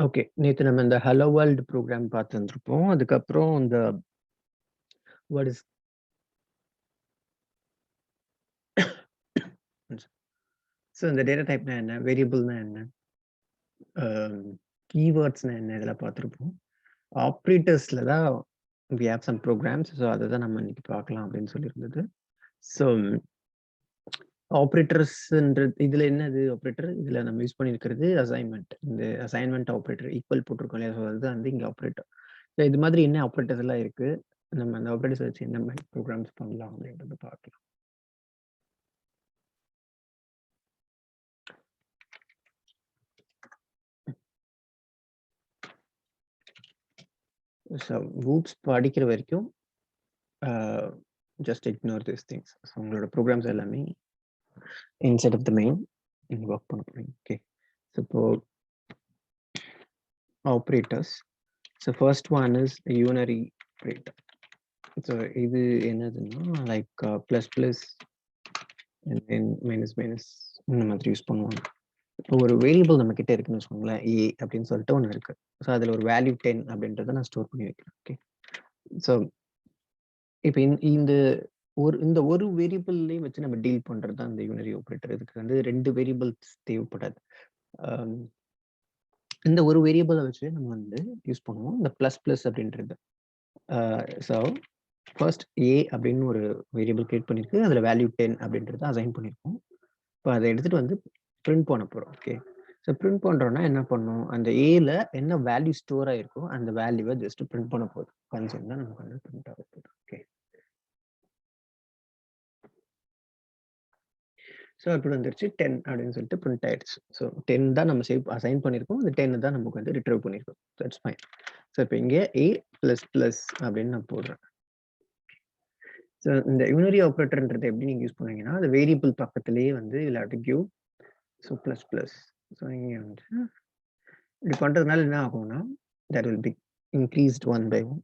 Okay. நேத்து நம்ம இந்த ஹலோ வேர்ல்ட் ப்ரோகிராம் பார்த்துருந்துருப்போம். அதுக்கப்புறம் இந்த வாட் இஸ் ஸோ இந்த டேட்டா டைப்னா என்ன? வேரியபிள்னா என்ன? கீவேர்ட்ஸ்னா என்ன? இதெல்லாம் பார்த்துருப்போம். ஆப்ரேட்டர்ஸ்ல தான் we have some programs. So அத தான் நம்ம இன்னைக்கு பார்க்கலாம் அப்படின்னு சொல்லியிருந்தது. ஸோ ஆப்ரேட்டர்ஸ்ன்றது இதுல என்னது ஆப்ரேட்டர்? இதுல நம்ம யூஸ் பண்ணியிருக்கிறது அசைன்மென்ட். இந்த அசைன்மென்ட் ஆப்ரேட்டர் ஈக்குவல் போட்டிருக்கோம் இல்லையா? ஸோ அதுதான் வந்து இங்க ஆப்ரேட்டர். ஸோ இது மாதிரி என்ன ஆப்ரேட்டர்ஸ் எல்லாம் இருக்கு? நம்ம அந்த ஆப்ரேட்டர்ஸ் வச்சு என்ன மாதிரி ப்ரோகிராம்ஸ் பண்ணலாம் அப்படின்றத பார்க்கலாம். ஸோ வூப்ஸ் படிக்கிற வரைக்கும் just ignore this things. So உங்களோட ப்ரோக்ராம்ஸ் எல்லாமே இன்சைட் ஆஃப் த மெயின் நீங்கள் ஒர்க் பண்ண போகிறீங்க. ஓகே, ஸோ இப்போ operators. So first one is யூனரி operator. So இது என்னதுன்னா like plus plus and then minus minus இந்த மாதிரி யூஸ் பண்ணுவாங்க. இப்போ ஒரு வேரியபிள் நம்ம கிட்ட இருக்குன்னு வச்சுக்கோங்களேன், ஏ அப்படின்னு சொல்லிட்டு ஒன்று இருக்கு. ஸோ அதில் ஒரு வேல்யூ 10 அப்படின்றத நான் ஸ்டோர் பண்ணி வைக்கிறேன். ஓகே, ஸோ இப்போ இந்த ஒரு வேரியபிள்லேயே வச்சு நம்ம டீல் பண்றது தான் இந்த யூனரி ஆப்ரேட்டர். இதுக்கு வந்து 2 வேரியபிள்ஸ் தேவைப்படாது. இந்த ஒரு வேரியபிளை வச்சு நம்ம வந்து யூஸ் பண்ணுவோம் இந்த ப்ளஸ் ப்ளஸ் அப்படின்றது. ஸோ ஃபர்ஸ்ட் ஏ அப்படின்னு ஒரு வேரியபிள் கிரியேட் பண்ணியிருக்கு. அதில் வேல்யூ 10 அப்படின்றத அசைன் பண்ணியிருக்கோம். இப்போ அதை எடுத்துகிட்டு வந்து பிரிண்ட் பண்ண போகிறோம். ஓகே, ஸோ பிரிண்ட் பண்ணுறோன்னா என்ன பண்ணும், அந்த ஏல என்ன வேல்யூ ஸ்டோர் ஆகிருக்கோ அந்த வேல்யூவை ஜஸ்ட் பிரிண்ட் பண்ண போகுது. கன்சோல் தான் நமக்கு வந்து பிரிண்ட் ஆக போகுது. ஓகே, ஸோ அப்படி வந்துருச்சு 10 அப்படின்னு சொல்லிட்டு பிரிண்ட் ஆயிடுச்சு. ஸோ 10 தான் நம்ம அசைன் பண்ணியிருக்கோம். அந்த 10 தான் நமக்கு வந்து ரிட்ரைவ் பண்ணியிருக்கோம். That's fine. ஸோ இப்போ இங்கே ஏ ப்ளஸ் ப்ளஸ் அப்படின்னு நான் போடுறேன். ஸோ இந்த யூனரி ஆப்ரேட்டர்ன்றது எப்படி நீங்கள் யூஸ் பண்ணுவீங்கன்னா, அந்த வேரியபிள் பக்கத்துலேயே வந்து இல்லாட்டி give so plus plus. So இங்கே வந்து இப்படி பண்ணுறதுனால என்ன ஆகும்னா that will be increased 1 by 1.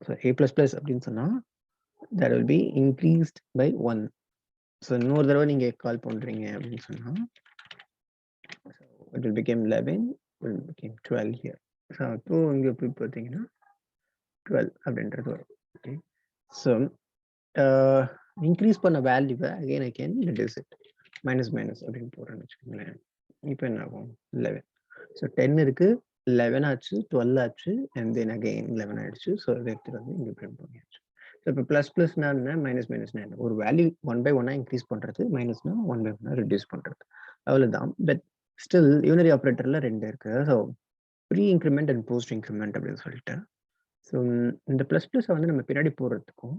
So A plus plus அப்படின்னு சொன்னால் that will be increased by 1. So இன்னொரு தடவை நீங்கள் கால் பண்ணுறீங்க அப்படின்னு சொன்னால் it will become 11, will become 12 here. So அப்போ இங்கே போய் பார்த்தீங்கன்னா 12 அப்படின்றது வரும். ஓகே, ஸோ இன்க்ரீஸ் பண்ண வேல்யூவை again I can reduce it. Minus minus அப்படின்னு போடுறேன்னு வச்சுக்கோங்களேன். இப்போ என்ன ஆகும் 11. ஸோ 10 இருக்கு, 11 ஆச்சு, 12 ஆச்சு, அண்ட் தென் அகெயின் 11 ஆயிடுச்சு. ஸோ இதை எடுத்துட்டு வந்து இங்கே பிரிண்ட் பண்ணியாச்சு. ஸோ இப்போ ப்ளஸ் ப்ளஸ்னா என்ன, மைனஸ் மைனஸ்னா என்ன, ஒரு வேல்யூ 1 by 1 இன்க்ரீஸ் பண்ணுறது, மைனஸ்னா 1 by 1 ரெடியூஸ் பண்ணுறது, அவ்வளோதான். பட் ஸ்டில் யூனரி ஆப்ரேட்டர்ல 2 இருக்கு. So pre increment and post increment அப்படின்னு சொல்லிட்டு. ஸோ இந்த ப்ளஸ் ப்ளஸை வந்து நம்ம பின்னாடி போடுறதுக்கும்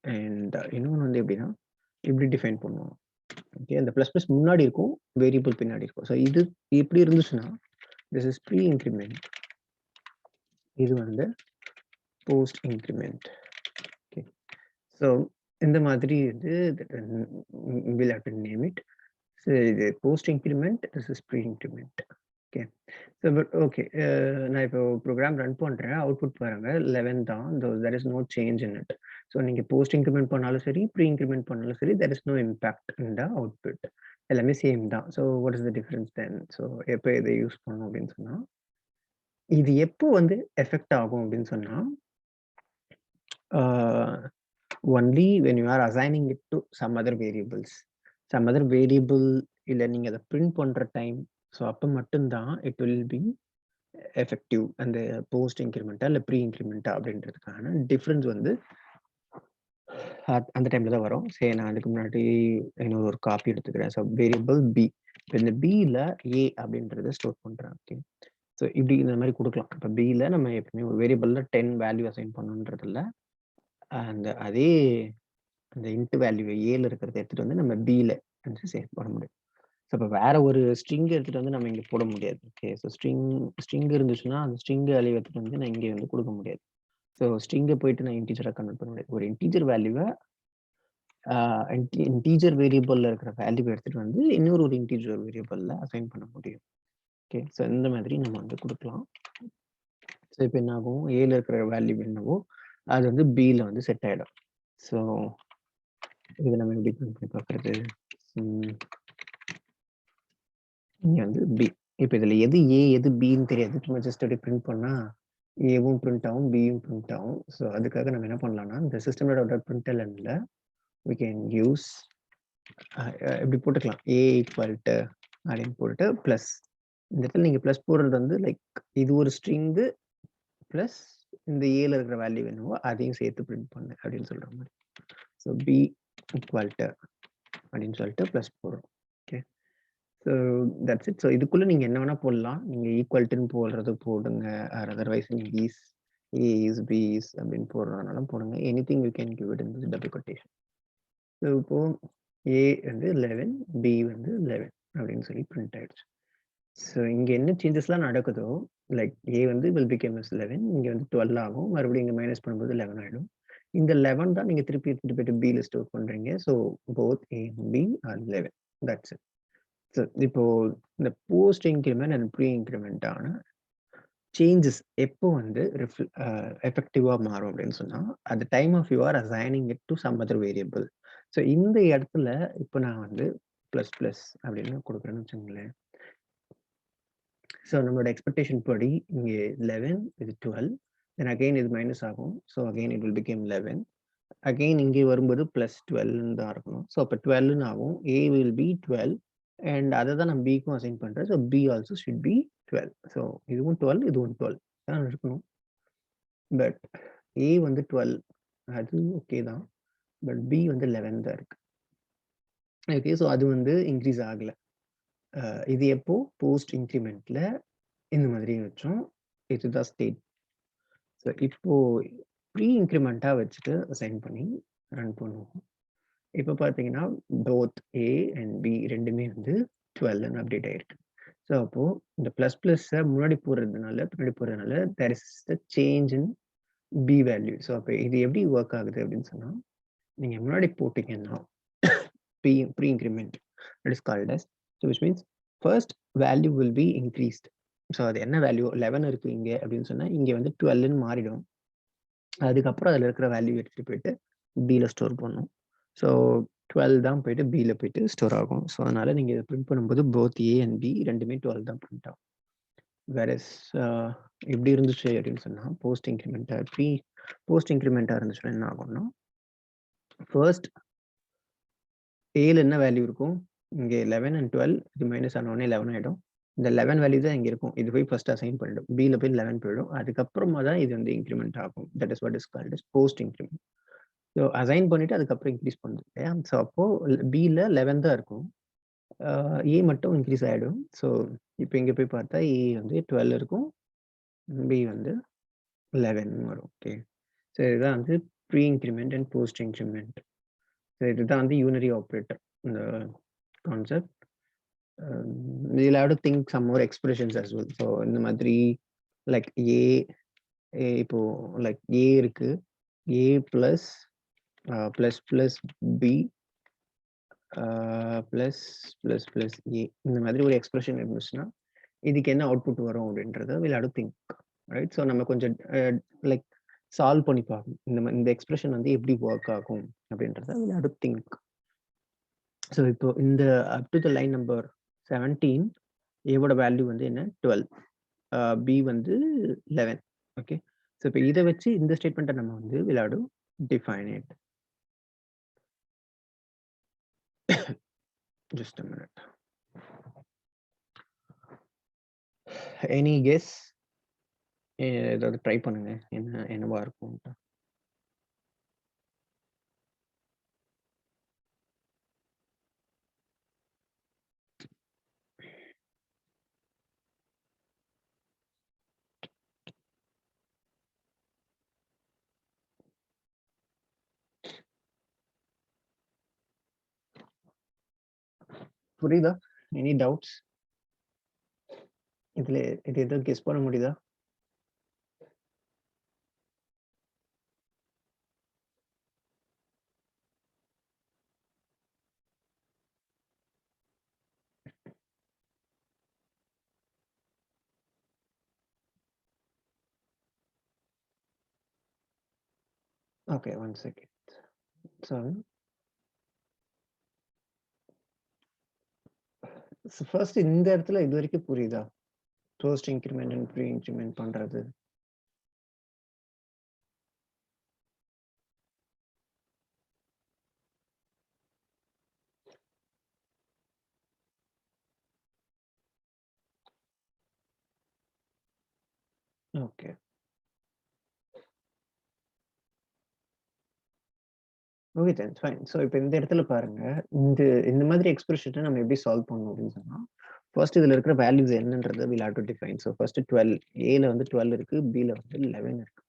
அண்ட் இன்னொன்று வந்து எப்படின்னா இப்படி டிஃபைன் பண்ணுவோம். ஓகே, அந்த ப்ளஸ் ப்ளஸ் முன்னாடி இருக்கும், வேரியபிள் பின்னாடி இருக்கும். ஸோ இது எப்படி இருந்துச்சுன்னா திஸ் இஸ் ப்ரீ இன்க்ரிமெண்ட், இது வந்து போஸ்ட் இன்க்ரிமெண்ட். ஓகே, ஸோ இந்த மாதிரி வந்து will have to name it. So இது post increment, this is pre increment. Okay, so but okay, நான் இப்போ ப்ரோக்ராம் ரன் பண்ணுறேன். அவுட்புட் பாருங்க 11 தான். There is no change in it. So நீங்கள் போஸ்ட் இன்க்ரிமெண்ட் பண்ணாலும் சரி, ப்ரீ இன்க்ரிமெண்ட் பண்ணாலும் சரி, there is no impact in the output. எல்லாமே சேம் தான். So what is the difference then? So எப்போ இதை யூஸ் பண்ணணும் அப்படின்னு சொன்னால், இது எப்போ வந்து எஃபெக்ட் ஆகும் அப்படின்னு சொன்னால், only when you are assigning it to some other variables. Some other variable இல்லை நீங்கள் அதை பிரிண்ட் பண்ணுற டைம், ஸோ அப்போ மட்டும்தான் இட் வில் பி எஃபெக்டிவ். அந்த போஸ்ட் இன்க்ரிமெண்ட்டா இல்லை ப்ரீ இன்க்ரிமெண்ட்டா அப்படின்றதுக்கான டிஃப்ரென்ஸ் வந்து அந்த டைமில் தான் வரும். சரி, நான் அதுக்கு முன்னாடி இன்னொரு ஒரு காப்பி எடுத்துக்கிறேன். ஸோ வேரியபிள் பி, இப்போ இந்த பியில் ஏ அப்படின்றத ஸ்டோர் பண்ணுறேன். ஓகே, ஸோ இப்படி இந்த மாதிரி கொடுக்கலாம். இப்போ பியில் நம்ம எப்பவுமே ஒரு வேரியபிளில் 10 வேல்யூ அசைன் பண்ணுன்றதில்ல, அதே அந்த இன்ட் வேல்யூ ஏல இருக்கிறத எடுத்துகிட்டு வந்து நம்ம பியில் வந்து சேவ் பண்ண முடியும். ஸோ இப்போ வேற ஒரு ஸ்ட்ரிங் எடுத்துகிட்டு வந்து நம்ம இங்கே போட முடியாது. ஓகே, ஸோ ஸ்ட்ரிங் இருந்துச்சுன்னா அந்த ஸ்ட்ரிங் வேல்யூ எடுத்துகிட்டு வந்து நான் இங்கே வந்து கொடுக்க முடியாது. ஸோ ஸ்ட்ரிங்கை போயிட்டு நான் இன்டீஜராக கன்வெர்ட் பண்ண முடியாது. ஒரு இன்டீஜர் வேல்யூவை இன்டீஜர் வேரியபிளில் இருக்கிற வேல்யூவை எடுத்துகிட்டு வந்து இன்னொரு ஒரு இன்டீஜர் வேரியபிளில் அசைன் பண்ண முடியும். ஓகே, ஸோ இந்த மாதிரி நம்ம வந்து கொடுக்கலாம். ஸோ இப்போ என்ன ஆகும், ஏல இருக்கிற வேல்யூ என்னவோ அது வந்து பியில் வந்து செட் ஆகிடும். ஸோ இதை நம்ம எப்படி பண்ணி பார்க்குறது, இங்கே வந்து பி இப்ப இதுல எது A எது Bன்னு தெரியாது. சும்மா ஜஸ்ட் அப்படியே பிரிண்ட் பண்ணா ஏவும் பிரிண்ட் ஆகும், பியும் பிரிண்ட் ஆகும். ஸோ அதுக்காக நம்ம என்ன பண்ணலாம்னா, இந்த system.out.printlnல we can use இப்படி போட்டுக்கலாம். A equal to அப்படின்னு போட்டுட்டு பிளஸ். இந்த இடத்துல நீங்க பிளஸ் போடுறது வந்து லைக் இது ஒரு ஸ்ட்ரிங்கு பிளஸ் இந்த ஏல இருக்கிற வேல்யூ என்னவோ அதையும் சேர்த்து பிரிண்ட் பண்ணு அப்படின்னு சொல்ற மாதிரி. ஸோ B equal to அப்படின்னு சொல்லிட்டு பிளஸ் போடுறோம். Okay. So that's it. So இதுக்குள்ள நீங்க என்ன வேணா போடலாம். நீங்க ஈக்குவல்ட்டுன்னு போடுறது போடுங்க. ஆர் அதர்வைஸ் நீங்க is A is B is அப்படின்னு போடுறதுனாலும் போடுங்க. Anything you can give it in this double quotation. So இப்போ ஏ வந்து 11 பி வந்து 11 அப்படின்னு சொல்லி பிரிண்ட் ஆயிடுச்சு. ஸோ இங்க என்ன சேஞ்சஸ்லாம் நடக்குதோ லைக் ஏ வந்து வில் பிகம் இஸ் 11, இங்க வந்து 12 ஆகும், மறுபடியும் இங்க மைனஸ் பண்ணும்போது 11 ஆயிடும். இந்த 11 தான் நீங்க திருப்பி எடுத்துட்டு போயிட்டு பில ஸ்டோர் பண்றீங்க. So both A and B are 11. That's it. So இப்போ இந்த post increment and pre increment ஆன சேஞ்சஸ் எப்போ வந்து எஃபெக்டிவா மாறும் அப்படின்னு சொன்னா at the time of you are assigning it to some other variable. So இந்த இடத்துல இப்போ நான் வந்து பிளஸ் பிளஸ் அப்படின்னு கொடுக்குறேன்னு வச்சுங்களேன். ஸோ நம்மளோட எக்ஸ்பெக்டேஷன் படி இங்கே 11 இது 12, தென் அகெயின் இது மைனஸ் ஆகும். So again it will became 11. Again இங்கே வரும்போது பிளஸ் 12 தான் இருக்கணும். ஸோ அப்போ 12 ஆகும். ஏ வில் பி 12 அண்ட் அதை தான் நான் பிக்கும் அசைன் பண்றேன். So B also should be 12. So இதுவும் 12 இதுவும் 12 தான் இருக்கணும். பட் ஏ வந்து 12 அது ஓகே தான். பட் பி வந்து 11 தான் இருக்கு. ஓகே. ஸோ அது வந்து இன்க்ரீஸ் ஆகல. இது எப்போ போஸ்ட் இன்க்ரிமெண்ட்ல இந்த மாதிரி வச்சோம். இதுதான் ஸ்டேட். ஸோ இப்போ ப்ரீ இன்க்ரிமெண்ட்டா வச்சுட்டு அசைன் பண்ணி ரன் பண்ணுவோம். இப்போ பார்த்தீங்கன்னா போத் ஏ அண்ட் பி ரெண்டுமே வந்து 12ன்னு அப்டேட் ஆயிருக்கு. ஸோ அப்போ இந்த பிளஸ் பிளஸ்ஸை முன்னாடி போடுறதுனால there is the change in B value. So அப்போ இது எப்படி ஒர்க் ஆகுது அப்படின்னு சொன்னா நீங்க முன்னாடி போட்டீங்கன்னா pre increment it is called as. So which means first value will be increased. So அது என்ன வேல்யூ 11 இருக்கு இங்கே அப்படின்னு சொன்னா இங்கே வந்து 12ன்னு மாறிடும். அதுக்கப்புறம் அதில் இருக்கிற வேல்யூ எடுத்துட்டு போயிட்டு பில ஸ்டோர் பண்ணும். ஸோ 12 தான் போயிட்டு பில போயிட்டு ஸ்டோர் ஆகும். ஸோ அதனால நீங்க இதை பிரிண்ட் பண்ணும்போது போத் ஏ அண்ட் பி ரெண்டுமே 12 தான் பிரிண்ட் ஆகும். வேற எப்படி இருந்துச்சு அப்படின்னு சொன்னா போஸ்ட் இன்க்ரிமெண்டா இருந்துச்சுன்னா என்ன ஆகும்னா ஃபர்ஸ்ட் ஏல என்ன வேல்யூ இருக்கும் இங்கே 11 அண்ட் 12 இது மைனஸ் ஆன உடனே 11 ஆயிடும். இந்த 11 வேல்யூ தான் இங்க இருக்கும். இது போய் ஃபர்ஸ்ட் அசைன் பண்ணிடும். பில போய் 11 போயிடும். அதுக்கப்புறமா தான் இது வந்து இன்க்ரிமெண்ட் ஆகும். That is what is called as post increment. So assign பண்ணிட்டு அதுக்கப்புறம் இன்க்ரீஸ் பண்ணுது இல்லையா. ஸோ அப்போ பில 11 தான் இருக்கும். ஏ மட்டும் இன்க்ரீஸ் ஆகிடும். ஸோ இப்போ இங்கே போய் பார்த்தா ஏ வந்து 12 இருக்கும், பி வந்து 11 வரும். ஓகே. ஸோ இதுதான் வந்து pre increment and post increment. So இதுதான் வந்து யூனரி ஆப்ரேட்டர் இந்த concept. you'll have to think some more expressions as well. So இந்த மாதிரி லைக் ஏ இப்போ லைக் ஏ இருக்கு, A plus plus plus B plus plus plus A இந்த மாதிரி ஒரு எக்ஸ்பிரஷன் இருந்துச்சுன்னா இதுக்கு என்ன அவுட்புட் வரும் அப்படின்றத will have to think, right. So நம்ம கொஞ்சம் லைக் சால்வ் பண்ணி பார்க்கணும். இந்த எக்ஸ்பிரஷன் வந்து எப்படி ஒர்க் ஆகும் அப்படின்றத will have to think. So இப்போ இந்த up to the line number 17 ஏவோட வேல்யூ வந்து என்ன 12, பி வந்து 11. ஓகே. ஸோ இப்போ இதை வச்சு இந்த ஸ்டேட்மெண்ட்டை நம்ம வந்து will have to define it. Just a minute. Any guess? ஏதாவது ட்ரை பண்ணுங்க என்னவா இருக்கும். புரியுதா? Any doubts? இதுல இது எதாவது கெஸ் பண்ண முடியுதா? Okay, 1 second. So ஃபர்ஸ்ட் இந்த இடத்துல இது வரைக்கும் புரியுதா? Post increment and pre increment பண்றது. Okay. Okay then fine. So இப்போ இந்த இடத்துல பாருங்க, இந்த மாதிரி எக்ஸ்பிரஷனை நம்ம எப்படி சால்வ் பண்ணணும் அப்படின்னு சொன்னா, ஃபர்ஸ்ட் இதுல இருக்கிற வேல்யூஸ் என்னன்றதை will have to define. So first 12 ஏல வந்து 12 இருக்கு, பில வந்து 11 இருக்கு.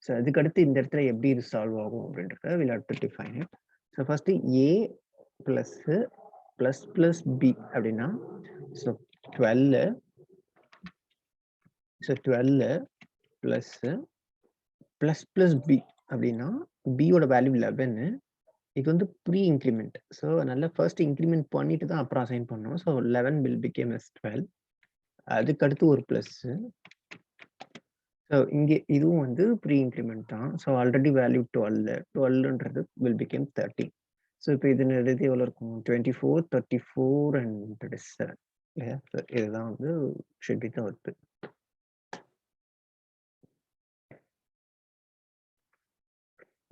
ஸோ அதுக்கடுத்து இந்த இடத்துல எப்படி இது சால்வ் ஆகும் அப்படின்றத will have to define it. So first A plus plus plus B அப்படின்னா, so 12 so 12 plus plus plus B அப்படின்னா பியோட வேல்யூ 11. இது வந்து ப்ரீ இன்க்ரிமெண்ட். ஸோ அதனால ஃபர்ஸ்ட் இன்க்ரிமெண்ட் பண்ணிட்டு தான் அப்புறம் அசைன் பண்ணணும். So 11 will become as 12. அதுக்கடுத்து ஒரு பிளஸ். ஸோ இங்கே இதுவும் வந்து ப்ரீ இன்க்ரிமெண்ட் தான். So already value 12. 12ன்றது வில் பிகேம் 13. ஸோ இப்போ இது எழுதி எவ்வளோ இருக்கும்? 24, 34 அண்ட் 37 இல்லையா? ஸோ இதுதான் வந்து should be the output.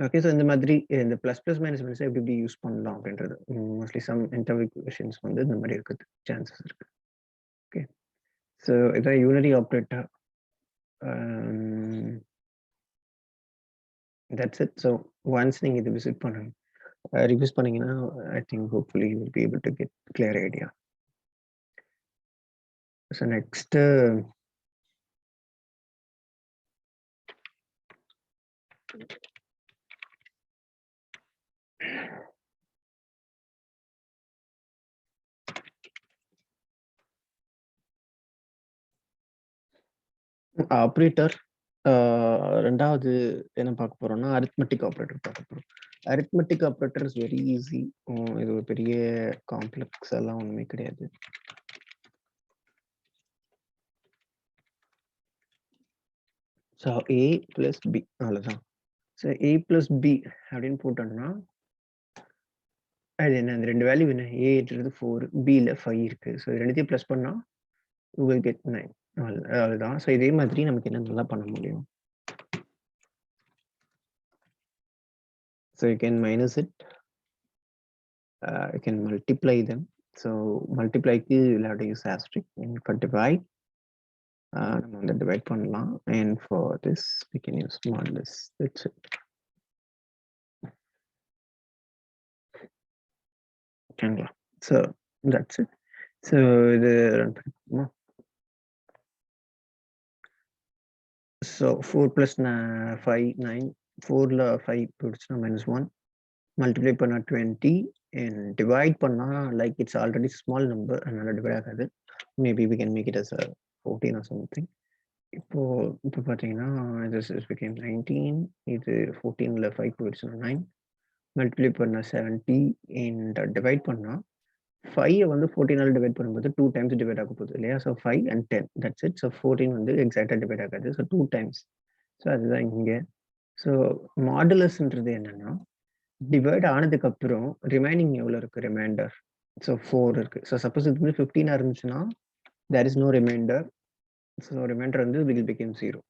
Okay. So இந்த மாதிரி இந்த ப்ளஸ் ப்ளஸ் மைனஸ் மைனஸ் எப்படி எப்படி யூஸ் பண்ணலாம் அப்படின்றது மோஸ்ட்லி சம் இன்டர்வியூ கொஷின்ஸ் வந்து இந்த மாதிரி இருக்குது சான்சஸ் இருக்கு. ஓகே. ஸோ இதான் யூனரி operator. That's it. So once நீங்கள் இது விசிட் பண்ணுங்க, ரிவ்யூஸ் பண்ணீங்கன்னா I think hopefully you will be able to get clear idea. So next operator. ரெண்டாவது என்ன பார்க்க போறோம்னா அரித்மெட்டிக் ஆப்ரேட்டர் பார்க்க போறோம். Arithmetic operator is very easy. இது ஒரு பெரிய காம்ப்ளெக்ஸ் எல்லாம் ஒண்ணுமே கிடையாது. ஸோ ஏ பிளஸ் பி அவ்வளோதான். ஸோ ஏ பிளஸ் பி அப்படின்னு போட்டோம்னா அது என்ன, அந்த ரெண்டு வேல்யூ என்ன, ஏன்றது 4, பியில் 5 இருக்கு. ஸோ இது ரெண்டுத்தையும் ப்ளஸ் பண்ணா யூ வில் கெட் 9. அதுதான். ஸோ இதே மாதிரி நமக்கு என்ன நல்லா பண்ண முடியும். So you can minus it, you can multiply them. So மல்டிப்ளைக்கு விளையாட யூஸ் ஆஸ்ட்ரிக். ஃபார் டிவைட் நம்ம வந்து டிவைட் பண்ணலாம். And for this we can use modulus. That's it. ஓகேங்களா? So that's it. ஸோ இது ரன் பண்ணிக்கோமா. ஸோ 4 + 5 9. 4ல் 5 போயிடுச்சுன்னா -1. மல்டிப்ளை பண்ணால் 20 அண்ட் டிவைட் பண்ணால் like it's already small number, அதனால டிவைட் ஆகாது. Maybe we can make it as 14 or something. இப்போ பார்த்தீங்கன்னா இது பிகேம் 19. இது 14ல் 5 போயிடுச்சுன்னா 9. மல்டிப்ளை பண்ணால் 70 அண்ட் டிவைட் பண்ணால் 5 வந்து 14ஆல் டிவைட் பண்ணும்போது 2 டைம்ஸ் டிவைட் ஆக போகுது இல்லையா? So 5 and 10 that's it. So 14 வந்து எக்ஸாக்டாக டிவைட் ஆகாது. So 2 times. ஸோ அதுதான் இங்கே. ஸோ மாடுலஸ்ன்றது என்னன்னா டிவைட் ஆனதுக்கு அப்புறம் ரிமைனிங் எவ்வளோ இருக்கு, ரிமைண்டர். ஸோ 4 இருக்கு. ஸோ சப்போஸ் இது வந்து 15 இருந்துச்சுன்னா there is no reminder. So reminder வந்து வில் பிகேம் 0.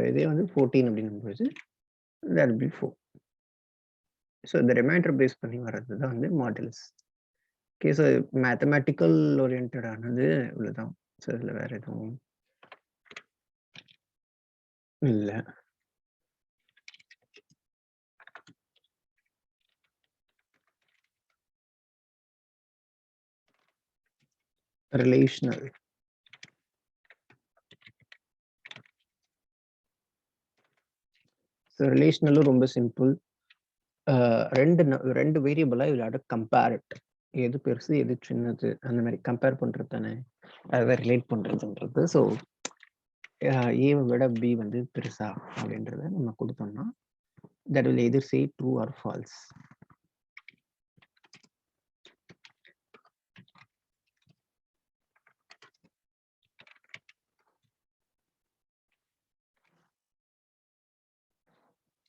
இதே வந்து 14 அப்படின்னும் போது தேட் பி 4. ஸோ இந்த ரிமைண்டர் பேஸ் பண்ணி வர்றது தான் வந்து மாடுலஸ். ஓகே. ஸோ மேத்தமேட்டிக்கல் ஓரியன்டானது இவ்வளோதான். ஸோ இதில் வேற எதுவும் இல்லை. ரிலேஷனல். ஸோ ரிலேஷனலும் ரொம்ப சிம்பிள். ரெண்டு வேரியபிளா விளையாட கம்பேர் இட். எது பெருசு எது சின்னது அந்த மாதிரி கம்பேர் பண்றது தானே, அதை ரிலேட் பண்றதுன்றது. ஸோ ஏவை விட பி வந்து பெருசா அப்படின்றத நம்ம கொடுத்தோம்னா that will either say true or false.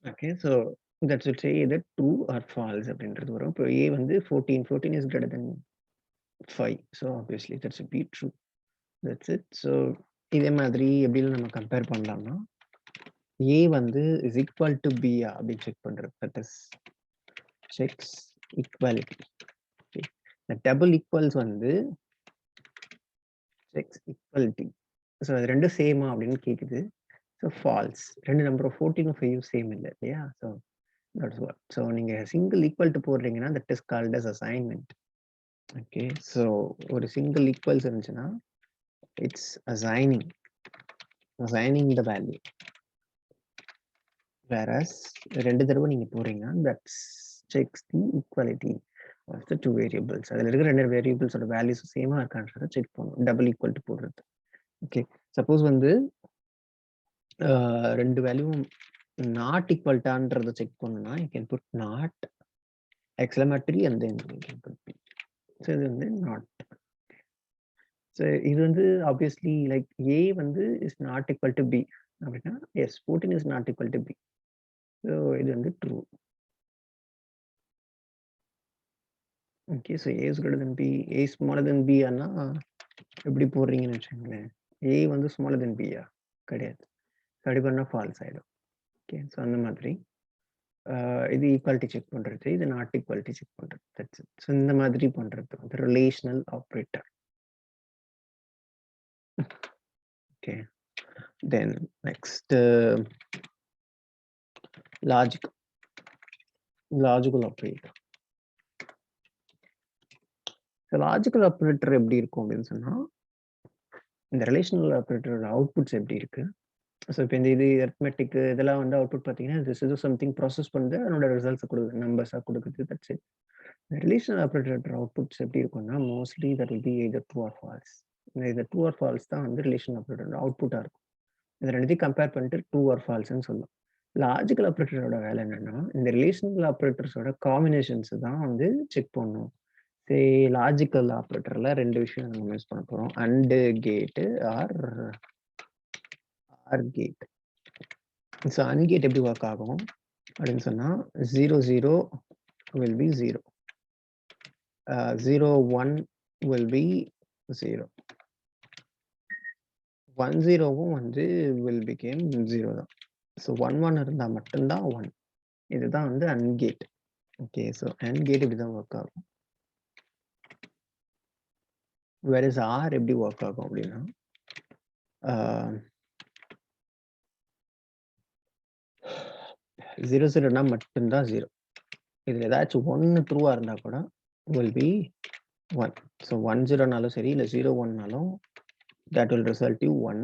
Okay, so that should say either true or false அப்படின்றது வரும். இப்போ a வந்து 14 is greater than 5. So obviously that should be true. That's it. So இதே மாதிரி எப்படிலாம் நம்ம கம்பேர் பண்ணலாம்னா a வந்து is equal to b அப்படின்னு செக் பண்றது. That is checks equality. Okay. The double equals வந்து checks equality. ஸோ அது ரெண்டும் சேமா அப்படின்னு கேட்குது. So false. ரெண்டு நம்பர் 14 5 சேம் இல்லை இல்லையா? So that's what. ஸோ நீங்கள் சிங்கிள் ஈக்குவல் டு போடுறீங்கன்னா that is called as assignment. Okay, so ஒரு சிங்கிள் ஈக்குவல்ஸ் இருந்துச்சுன்னா it's assigning the value. Whereas ரெண்டு தடவை நீங்கள் போடுறீங்கன்னா that's checks the equality of the 2 variables. அதில் இருக்கிற ரெண்டு வேரியபிள்ஸோட வேல்யூஸ் சேமாக இருக்கான்றதை செக் பண்ணணும் டபுள் ஈக்குவல் டு போடுறது. ஓகே, சப்போஸ் வந்து ரெண்டு வேல்யூவும் நாட் ஈக்குவல்டான்றதை செக் பண்ணணும்னா you can put not exclamatory and then you can put B. So இது வந்து நாட். ஸோ இது வந்து ஆப்வியஸ்லி லைக் ஏ வந்து is not equal to B அப்படின்னா as 14 is not equal to B. So இது வந்து true. Okay, so A is greater than B, A smaller than B ஆனா எப்படி போடுறீங்கன்னு வச்சுக்கோங்களேன். ஏ வந்து ஸ்மாலர் தென் பியா கிடையாது, அப்படி பண்ணால் ஃபால்ஸ் ஆகிடும். ஓகே, ஸோ அந்த மாதிரி இது ஈக்குவாலிட்டி செக் பண்ணுறது, இது நாட் ஈக்குவாலிட்டி செக் பண்ணுறது. That's it. ஸோ இந்த மாதிரி பண்ணுறது வந்து relational operator. Okay, then next logical operator. Logical operator எப்படி இருக்கும் அப்படின்னு சொன்னா இந்த ரிலேஷனல் ஆப்ரேட்டரோட அவுட்புட்ஸ் எப்படி இருக்கு. ஸோ இப்போ இந்த இது அரித்மெட்டிக் இதெல்லாம் வந்து அவுட்புட் பார்த்தீங்கன்னா திஸ் இஸ் சம்திங் ப்ராசஸ் பண்ணுது, அதனோட ரிசல்ட்ஸ் கொடுக்குது, நம்பர்ஸாக கொடுக்குது. That's it. ரிலேஷனல் ஆப்ரேட்டரோட அவுட்புட்ஸ் எப்படி இருக்கும்னா mostly that will B either true or false. இந்த ட்ரூ ஆர் ஃபால்ஸ் தான் வந்து ரிலேஷனல் ஆப்ரேட்டரோட அவுட்புட்டாக இருக்கும். இதை ரெண்டுத்தையும் கம்பேர் பண்ணிட்டு ட்ரூ ஆர் ஃபால்ஸ்ன்னு சொல்லலாம். லாஜிக்கல் ஆப்ரேட்டரோட வேலை என்னன்னா இந்த ரிலேஷனல் ஆப்ரேட்டர்ஸோட காம்பினேஷன்ஸ் தான் வந்து செக் பண்ணும். சரி, லாஜிக்கல் ஆப்ரேட்டர்ல ரெண்டு விஷயம் நம்ம யூஸ் பண்ண போறோம், and gate or gate. So and gate எப்படி ஒர்க் ஆகும் அப்படின்னு சொன்னா 0 0 will be 0, 0 1 will be 0, 1 0வும் வந்து will became 0 தான். ஸோ 1 1 இருந்தா மட்டும்தான் 1. இதுதான் வந்து and gate. Okay, so and gate இப்படி தான் ஒர்க் ஆகும். வேர் இஸ் ஆர் எப்படி ஒர்க் ஆகும் அப்படின்னா 0 0னா மட்டும்தான் 0. இதுல ஏதாச்சும் 1 ட்ரூவா இருந்தா கூட will be 1. ஸோ 1 0னாலும் சரி இல்லை 0 1னாலும் that will result to 1,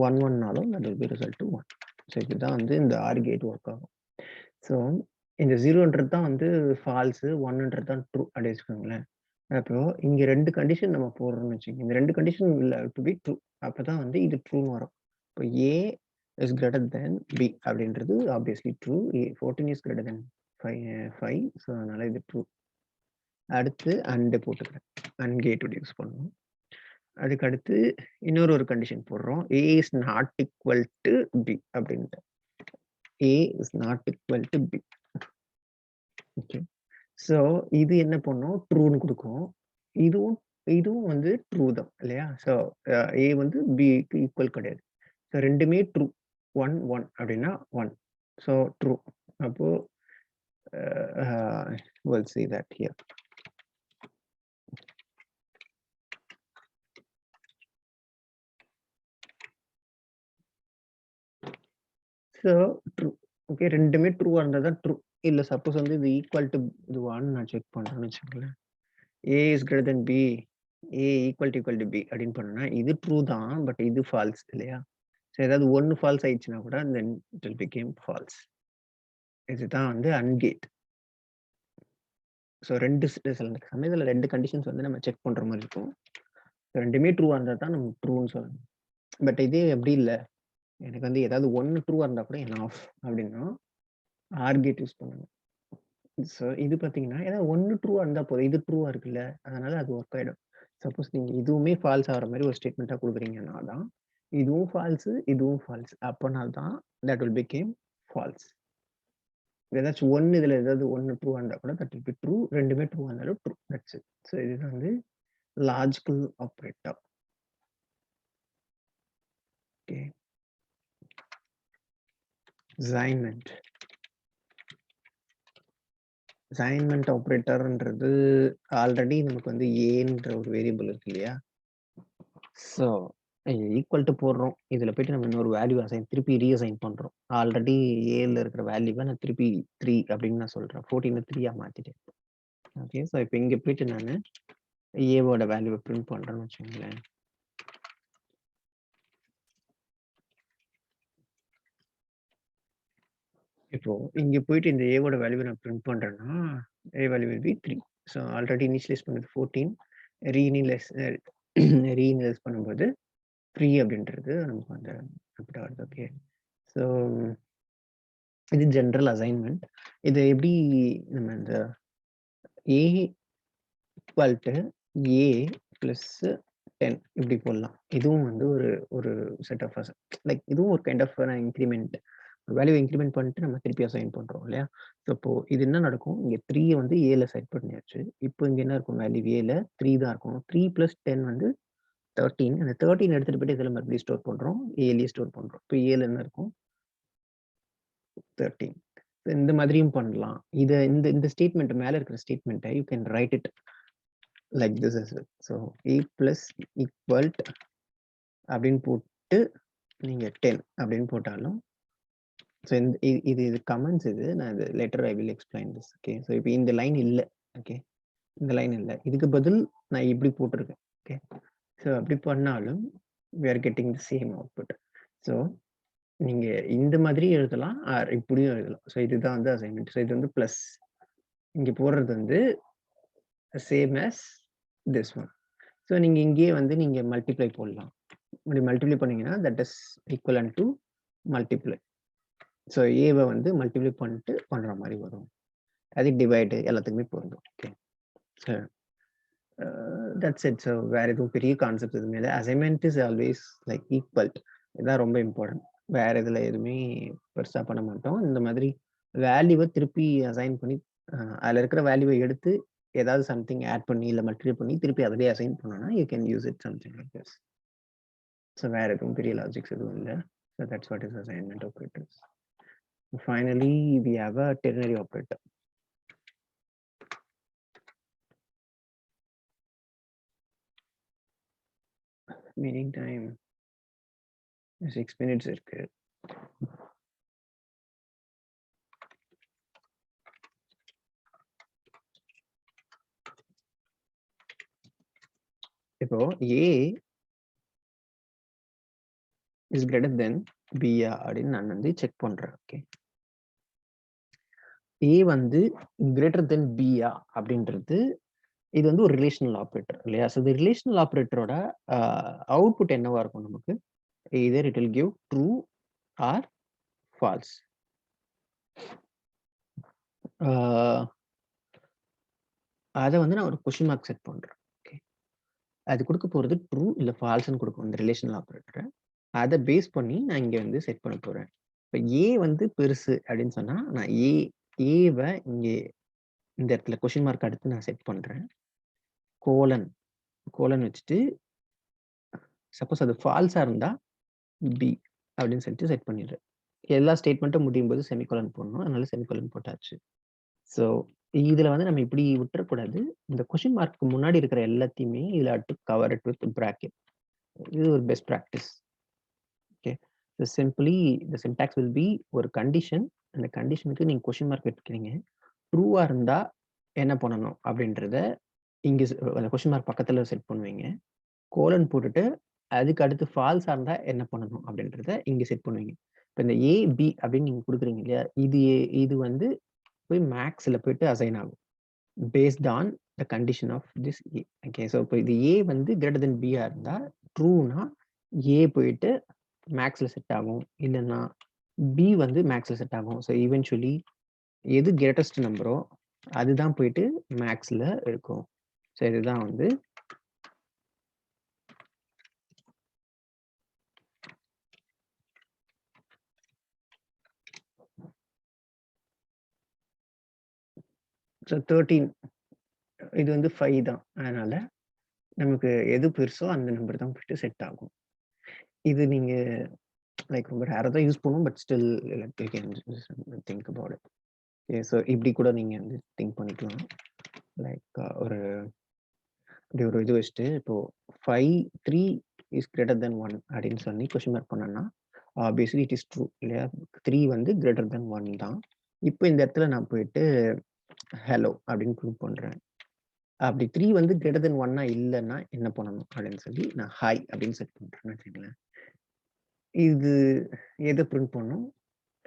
1 1னாலும் that will be result to 1. So இதுதான் வந்து இந்த ஆர் கேட் ஒர்க் ஆகும். ஸோ இந்த 0ன்றது தான் வந்து ஃபால்ஸு, 1ன்றது தான் ட்ரூ அப்படி வச்சுக்கோங்களேன். அப்போ இங்க ரெண்டு கண்டிஷன் நம்ம போடுறோம்னு வச்சுக்கோங்க. இந்த ரெண்டு கண்டிஷன் இல்லை டு பி ட்ரூ, அப்பதான் வந்து இது ட்ரூன்னு வரும். இப்போ ஏ இஸ் கிரேட்டர் தென் பி அப்படின்றது obviously true. 14 is greater then 5, so அதனால இது ட்ரூ. அடுத்து அண்டு போட்டுக்கிறேன், அண்ட் கேட் யூஸ் பண்ணணும். அதுக்கு அடுத்து இன்னொரு கண்டிஷன் போடுறோம், A is not equal to B அப்படின்ட்டு. A is not equal to B. Okay, so இது என்ன பண்ணும், ட்ரூன்னு கொடுக்கும். இதுவும் வந்து ட்ரூ தான் இல்லையா? ஸோ ஏ வந்து பிக்கு ஈக்குவல் கிடையாது. ஸோ ரெண்டுமே ட்ரூ. 1 1 அப்படின்னா 1, ஸோ ட்ரூ. அப்போ we'll see that here. So true. Okay, ரெண்டுமே ட்ரூவாக இருந்தால் தான் ட்ரூ. இல்லை சப்போஸ் வந்து இது ஈக்குவல் டு இது 1 நான் செக் பண்ணுறேன்னு வச்சுக்கோங்களேன். A is greater than B, A equal to B அப்படின்னு பண்ணோன்னா இது ட்ரூ தான், பட் இது ஃபால்ஸ் இல்லையா? ஸோ ஏதாவது ஒன்று ஃபால்ஸ் ஆயிடுச்சுன்னா கூட then it will become false. இதுதான் வந்து அன்கேட். ஸோ சில சமயத்தில் ரெண்டு கண்டிஷன்ஸ் வந்து நம்ம செக் பண்ணுற மாதிரி இருக்கும். ரெண்டுமே ட்ரூவாக இருந்தால் தான் நம்ம ட்ரூன்னு சொல்லணும். பட் இதே எப்படி இல்லை, எனக்கு வந்து ஏதாவது ஒன்று ட்ரூவாக இருந்தால் கூட என்ன ஆஃப் அப்படின்னா ஆர்கேட் யூஸ் பண்ணணும். ஸோ இது பார்த்தீங்கன்னா ஏதாவது ஒன்று ட்ரூவாக இருந்தால் போதும், இது ட்ரூவாக இருக்குல்ல, அதனால அது ஒர்க் ஆகிடும். சப்போஸ் நீங்கள் இதுவுமே ஃபால்ஸ் ஆகிற மாதிரி ஒரு ஸ்டேட்மெண்ட்டாக கொடுக்குறீங்கன்னா தான் இதுவும் ஃபால்ஸு இதுவும் ஃபால்ஸ், அப்போனால் தான் தட் வில் பிகேம் ஃபால்ஸ். ஏதாச்சும் ஒன்று இதில் ஏதாவது ஒன்று ட்ரூவாக இருந்தால் கூட தட் வில் பி ட்ரூ, ரெண்டுமே ட்ரூவாக இருந்தாலும் ட்ரூ. That's it. ஸோ இதுதான் வந்து logical operator. Okay. Assignment. Assignment ஆப்ரேட்டர்ன்றது ஆல்ரெடி நமக்கு வந்து ஏன்ற ஒரு வேரியபிள் இருக்கு இல்லையா? ஸோ ஈக்குவல் டு போடுறோம். இதில் போயிட்டு நம்ம இன்னொரு வேல்யூ திருப்பி ரீஅசைன் பண்ணுறோம். ஆல்ரெடி ஏல இருக்கிற வேல்யூவை நான் திருப்பி 3 அப்படின்னு நான் சொல்கிறேன். 14 3 மாற்றிட்டேன். ஓகே. ஸோ இப்போ இங்கே போயிட்டு நான் ஏவோட வேல்யூவை பிரிண்ட் பண்ணுறேன்னு வச்சுக்கோங்களேன். இப்போ இங்கே போயிட்டு இந்த ஏவோட வேல்யூவை நான் பிரிண்ட் பண்ணுறேன்னா A value will be 3. So already initialise பண்ணது 14, ரீஇனிஷியலைஸ் பண்ணும்போது 3 அப்படின்றது நமக்கு வந்து அப்படி வருது. ஓகே. ஸோ இது ஜென்ரல் அசைன்மெண்ட். இது எப்படி நம்ம இந்த ஏ ஈக்குவல் டு ஏ பிளஸ் 10 இப்படி போடலாம். இதுவும் வந்து ஒரு செட் ஆஃப் லைக் இதுவும் ஒரு kind of increment. Value increment பண்ணிட்டு நம்ம திருப்பி அசைன் பண்றோம் இல்லையா? ஸோ இப்போ இது என்ன நடக்கும்? இங்க 3 வந்து ஏல செட் பண்ணியாச்சு. இப்போ இங்க என்ன இருக்கும்? வேல்யூ ஏல 3 தான் இருக்கும். 3 பிளஸ் 10 வந்து 13. அந்த 13 எடுத்துட்டு போயிட்டு இதில் மறுபடியும் ஸ்டோர் பண்றோம். ஏலயே ஸ்டோர் பண்றோம். இப்போ ஏல என்ன இருக்கும்? 13. இந்த மாதிரியும் பண்ணலாம். இத இந்த இந்த ஸ்டேட்மெண்ட் மேல இருக்கிற ஸ்டேட்மெண்ட்டை you can write it like this as well. So A plus equal அப்படின்னு போட்டு நீங்க 10 அப்படின்னு போட்டாலும் ஸோ இது கமெண்ட்ஸ். இது நான் இது later I will explain this. Okay. So இப்போ இந்த லைன் இல்லை. ஓகே. இந்த லைன் இல்லை. இதுக்கு பதில் நான் இப்படி போட்டிருக்கேன். ஓகே. ஸோ அப்படி பண்ணாலும் we are getting the same output. So நீங்க இந்த மாதிரி எழுதலாம், இப்படியும் எழுதலாம். ஸோ இதுதான் வந்து அசைன்மெண்ட். ஸோ இது வந்து பிளஸ் இங்க போடுறது வந்து same as this one. So நீங்க இங்கேயே வந்து நீங்க மல்டிப்ளை போடலாம். இப்படி மல்டிப்ளை பண்ணீங்கன்னா that is equivalent to multiply. So ஏவை வந்து மல்டிப்ளை பண்ணிட்டு பண்ற மாதிரி வரும். அது டிவைடு எல்லாத்துக்குமே பொருந்தும். Okay. So that's it. So வேற எதுவும் பெரிய கான்செப்ட் எதுவுமே இல்லை. Assignment is always like equal. இதுதான் ரொம்ப இம்பார்ட்டன்ட். வேற இதுல எதுவுமே பெருசா பண்ண மாட்டோம். இந்த மாதிரி வேல்யூவை திருப்பி அசைன் பண்ணி அதுல இருக்கிற வேல்யூவை எடுத்து ஏதாவது சம்திங் ஆட் பண்ணி இல்லை மல்டிப்ளை பண்ணி திருப்பி அதிலே அசைன் பண்ணோம்னா you can use it something like this. So வேற எதுவும் பெரிய லாஜிக்ஸ் எதுவும் இல்லை. So that's what is assignment operators. Finally, we have a ternary operator. Meaning time 6 minutes இருக்கு. இப்போ A is greater than B அப்படின்னு நான் வந்து செக் பண்றேன். ஓகே. A வந்து greater than B அப்படின்றது இது வந்து ஒரு ரிலேஷனல் ஆப்ரேட்டர் இல்லையா? ஸோ இந்த ரிலேஷனல் ஆப்ரேட்டரோட அவுட்புட் என்னவா இருக்கும் நமக்கு? either it will give true or false. அதை வந்து நான் ஒரு கொஸ்டின் மார்க் செட் பண்றேன். ஓகே. அது கொடுக்க போறது ட்ரூ இல்ல ஃபால்ஸ்ன்னு கொடுக்கும் இந்த ரிலேஷனல் ஆப்ரேட்டரை. அதை பேஸ் பண்ணி நான் இங்க வந்து செட் பண்ண போறேன். இப்போ ஏ வந்து பெருசு அப்படின்னு சொன்னா நான் ஏவை இங்கே இந்த இடத்துல கொஸ்டின் மார்க் அடுத்து நான் செட் பண்றேன். கோலன் வச்சுட்டு சப்போஸ் அது ஃபால்ஸா இருந்தா பி அப்படின்னு சொல்லிட்டு செட் பண்ணிடுறேன். எல்லா ஸ்டேட்மெண்ட்டும் முடியும் போது செமிகோலன் போடணும். அதனால செமிகோலன் போட்டாச்சு. ஸோ இதுல வந்து நம்ம இப்படி விட்டுறக்கூடாது. இந்த கொஸ்டின் மார்க்கு முன்னாடி இருக்கிற எல்லாத்தையுமே இதுல to cover it with bracket. இது ஒரு best practice. Okay. So simply the syntax will be ஒரு கண்டிஷன். அந்த கண்டிஷனுக்கு நீங்க கொஸ்டின் மார்க் எடுத்துக்கிறீங்க. ட்ரூவா இருந்தா என்ன பண்ணணும் அப்படின்றத இங்க அந்த கொஸ்டின் மார்க் பக்கத்துல செட் பண்ணுவீங்க. கோலன் போட்டுட்டு அதுக்கு அடுத்து ஃபால்ஸா இருந்தா என்ன பண்ணணும் அப்படின்றத இங்க செட் பண்ணுவீங்க. இப்போ இந்த ஏ பி அப்படின்னு நீங்க கொடுக்குறீங்க இல்லையா? இது வந்து போய் மேக்ஸ்ல போயிட்டு அசைன் ஆகும் based on the condition of this A. Okay. So இப்போ இது ஏ வந்து கிரேட்டர் தென் பியா இருந்தா ட்ரூனா ஏ போயிட்டு மேக்ஸ்ல செட் ஆகும், இல்லைன்னா பி வந்து மேக்ஸ்ல செட் ஆகும். ஸோ ஈவென்ச்சுவலி எது கிரேட்டஸ்ட் நம்பரோ அதுதான் போயிட்டு மேக்ஸ்ல இருக்கும். ஸோ இதுதான் வந்து ஸோ 13 இது வந்து 5 தான். அதனால நமக்கு எது பெருசோ அந்த நம்பர் தான் போயிட்டு செட் ஆகும். இது நீங்க லைக் ரொம்ப ரேரா தான் யூஸ் பண்ணுவோம். But still like you can think about it. Okay. So இப்படி கூட நீங்க வந்து திங்க் பண்ணிக்கலாம். லைக் இப்படி ஒரு இது வச்சுட்டு இப்போ 5 3 இஸ் கிரேட்டர் தென் 1 அப்படின்னு சொல்லி கொஸ்டின் மார்க் பண்ணோம்னா பேசிக்கலி இட் இஸ் ட்ரூ இல்லையா? 3 வந்து கிரேட்டர் தென் 1 தான். இப்போ இந்த இடத்துல நான் போயிட்டு ஹலோ அப்படின்னு ப்ரூவ் பண்றேன். அப்படி 3 வந்து கிரேட்டர் தென் 1 இல்லைன்னா என்ன பண்ணணும் அப்படின்னு சொல்லி நான் ஹாய் அப்படின்னு செட் பண்றேன்னு வச்சுக்கங்களேன். இது எதை பிரிண்ட் பண்ணும்?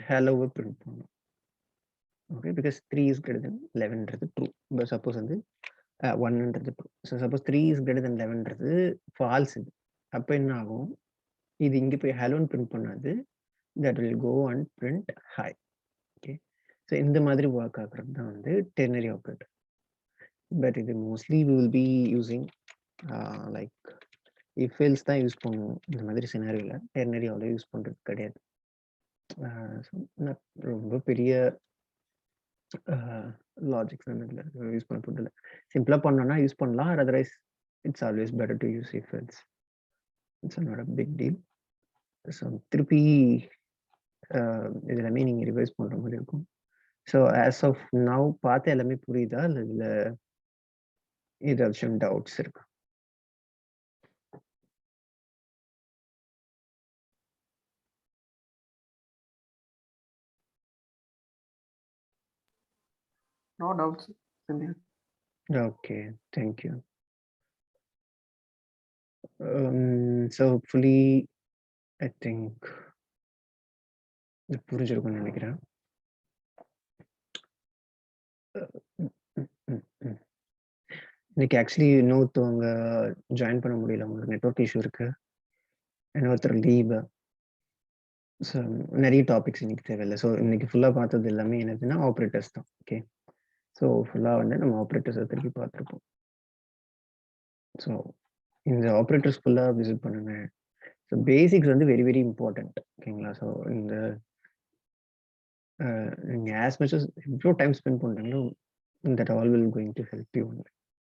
ஹலோவை பிரிண்ட் பண்ணும். Okay, because 3 is greater than 11ன்றது ட்ரூ. பட் சப்போஸ் வந்து 1ன்றது true. So suppose 3 is greater than 11ன்றது ஃபால்ஸ். இது அப்போ என்ன ஆகும்? இது இங்கே போய் ஹலோன்னு பிரிண்ட் பண்ணாது. That will go and print hi. Okay. So இந்த மாதிரி ஒர்க் ஆகுறது தான் வந்து டெர்னரி ஆப்ரேட்டர். பட் இது mostly we will be using like if else தான் யூஸ் பண்ணுவோம். இந்த மாதிரி சினாரியோவில் டெர்னரி அவ்வளோ யூஸ் பண்ணுறது கிடையாது. ரொம்ப பெரிய லாஜிக்ஸ் இதில் யூஸ் பண்ண போதில்லை. சிம்பிளாக பண்ணோன்னா யூஸ் பண்ணலாம். Otherwise it's always better to use if else. It's not a big deal. So திருப்பி இது எல்லாமே நீங்கள் ரிவைஸ் பண்ணுற மாதிரி இருக்கும். ஸோ ஆஸ் ஆஃப் நவ் பார்த்து எல்லாமே புரியுதா? இல்லை இதில் ஏதாச்சும் டவுட்ஸ் இருக்கா? No doubts. Okay, thank you. So hopefully I think இது புரிஞ்சிருக்கும்னு நினைக்கிறேன். இன்னைக்கு ஆக்சுவலி இன்னொருத்தவங்க ஜாயின் பண்ண முடியல. உங்களுக்கு நெட்வொர்க் இஷ்யூ இருக்கு. இன்னொருத்தர் லீவு. ஸோ நிறைய டாபிக்ஸ் இன்னைக்கு தேவையில்லை. ஸோ இன்னைக்கு ஃபுல்லாக பார்த்தது எல்லாமே என்னதுன்னா ஆப்ரேட்டர்ஸ் தான். ஓகே. ஸோ ஃபுல்லாக வந்து நம்ம ஆப்ரேட்டர்ஸை திருப்பி பார்த்துருப்போம். ஸோ இந்த ஆப்ரேட்டர்ஸ் ஃபுல்லாக விசிட் பண்ணுங்க. ஸோ பேசிக்ஸ் வந்து வெரி வெரி இம்பார்ட்டன்ட். ஓகேங்களா? ஸோ இந்த நீங்கள் ஆஸ் மச் அஸ் எவ்வளோ டைம் ஸ்பெண்ட் பண்ணுறீங்களோ that all will going to help you.